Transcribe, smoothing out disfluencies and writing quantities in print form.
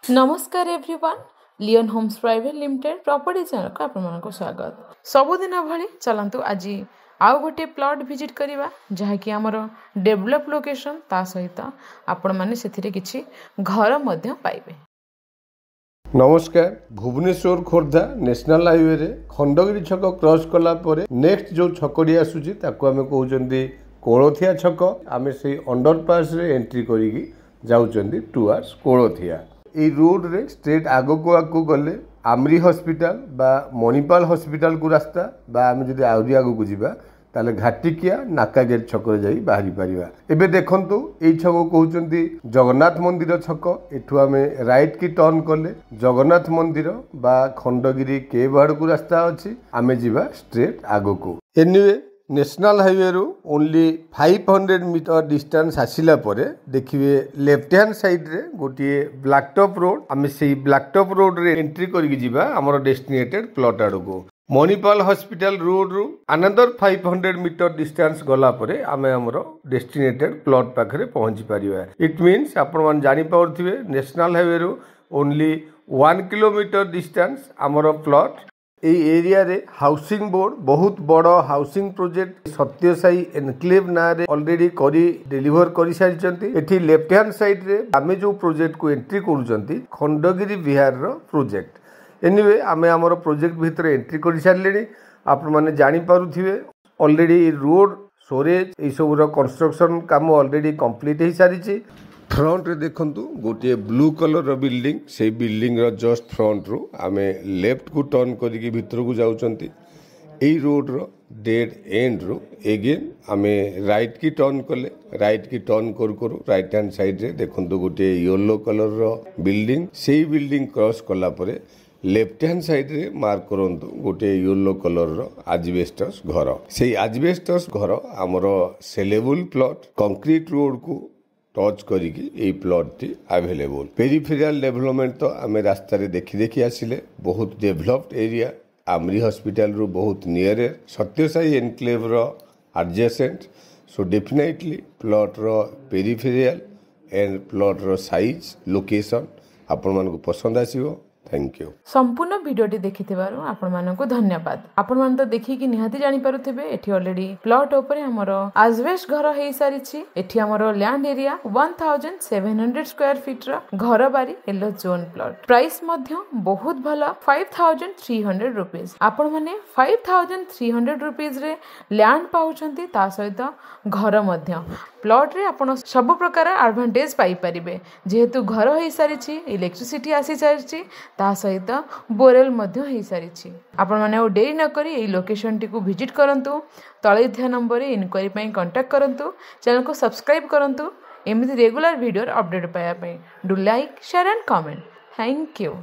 नमस्कार everyone Leon Homes private limited property channel को आपको स्वागत। सबुदिन भली चलतु आज आउ गोटे प्लॉट विजिट करवा जहाँकि आमर डेवलप लोकेशन ता सहित आपण माने सेथिरे किछि घर मध्य पाइबे। नमस्कार। भुवनेश्वर खोर्धा नेशनल हाईवे रे खंडगिरी छक क्रॉस कला परे नेक्स्ट जो छकड़ी आसुची ताको आमे कहउचंदी कोळथिया छक। आमे से अंडरपास रे एंट्री करिकी जाउचंदी टुवर्ड्स कोळथिया। ए रोड रे स्ट्रेट आगो को गले आमरी हॉस्पिटल बा मणिपाल हॉस्पिटल को रास्ता बा आमे जदि आउरी आगो को जिबा ताले घाटिकिया नाका गेट छक रे जाई बाहरी परिबा। एबे देखंतु ए छक कहउचंदी जगन्नाथ मंदिर छक। एठु आमे राइट की टर्न कले जगन्नाथ मंदिर बा खंडगिरी केवाड़ को रास्ता अछि। आमे जिबा स्ट्रेट आगो को। एनीवे नेशनल हाईवे रु ओनली 500 मीटर डिस्टेंस आसिला परे देखिए लेफ्ट हैंड साइड रे गोटे ब्लैक टॉप रोड। आमे सेही ब्लैक टॉप रोड रे एंट्री करिक जिबा हमर डेस्टिनेटेड प्लॉट आडो को। मणिपाल हॉस्पिटल रोड रु अनदर 500 मीटर डिस्टेंस गला परे आमे हमर डेस्टिनेटेड प्लॉट पाखरे पहुंची परिबा। इट मींस आपण मान जानि पाउथिबे नेशनल हाईवे रु ओनली 1 किलोमीटर डिस्टेंस हमर प्लॉट। এই এরিয়ারে হাউसिंग बोर्ड बहुत बड़ हाउसिंग प्रोजेक्ट सत्यसाई एनक्लेव ना रे ऑलरेडी करी डिलीवर करि सारिचंती। एठी लेफ्ट हैंड साइड रे आमे जो प्रोजेक्ट को एंट्री करूचंती खंडगिरी विहार रो प्रोजेक्ट। एनीवे आमे हमर प्रोजेक्ट भीतर एंट्री करि सारलेनी। आपण माने जानि पारुथिबे ऑलरेडी रोड सोरेज ए सब रो कंस्ट्रक्शन काम ऑलरेडी कंप्लीट हे सारिची। फ्रंट रे देखंतु गोटे ब्लू कलर बिल्डिंग से बिल्डिंग रो जस्ट फ्रंट रो आमे लेफ्ट को टर्न करिकी भीतर को जाउचंती। एई रोड रो डेड एंड रो अगेन आमे राइट की टर्न कले राइट की टर्न करू राइट हैंड साइड रे देखंतु गोटे येलो कलर रो बिल्डिंग से बिल्डिंग क्रॉस कला परे लेफ्ट हैंड साइड रे मार्क करंतु गोटे येलो कलर रो एस्बेस्टस घर। सेई एस्बेस्टस घर हमरो सेलेबल प्लॉट कंक्रीट रोड को टच करिकी ए प्लॉट टी अवेलेबल। पेरिफेरियल डेवलपमेंट तो आमे रास्ता रे देखी आसिले बहुत डेवलप्ड एरिया आमरी हॉस्पिटल रो बहुत नियर सत्यसाई एनक्लेव रो एडजेसेंट। सो डेफिनेटली प्लॉट रो पेरिफेरियल एंड प्लॉट रो साइज लोकेशन आपण मन को पसंद आसीबो। Thank you. संपूर्ण वीडियोटी देखिथिबारु आपण मानको धन्यवाद। आपण मान तो देखि कि निहाती जानि पारुथिबे एठी ऑलरेडी प्लॉट ऊपर हमर एस्बेस्ट घर हेई सारिछि। एठी हमर लैंड एरिया 1700 स्क्वायर फीट रो घर बारी येलो जोन प्लॉट। प्राइस मध्य बहुत भलो 5300 रुपीस। आपण माने 5300 रुपीस रे लैंड पाउछंती ता सहित घर मध्य प्लॉट रे आपण सब प्रकार एडवांटेज पाई परिबे। जेहेतु घर हेई सारिछि इलेक्ट्रिसिटी आसी सारिछि ता सहित बोरेल मध्य हेई सारिछि। आपण माने डेरी न करी एई लोकेशन टी को विजिट करंतु। तळे थिया नंबर रे इनक्वायरी पई कांटेक्ट करंतु। चैनल को सब्सक्राइब करंतु एमिति रेगुलर वीडियो अपडेट पाया पई। Do like share and comment. Thank you.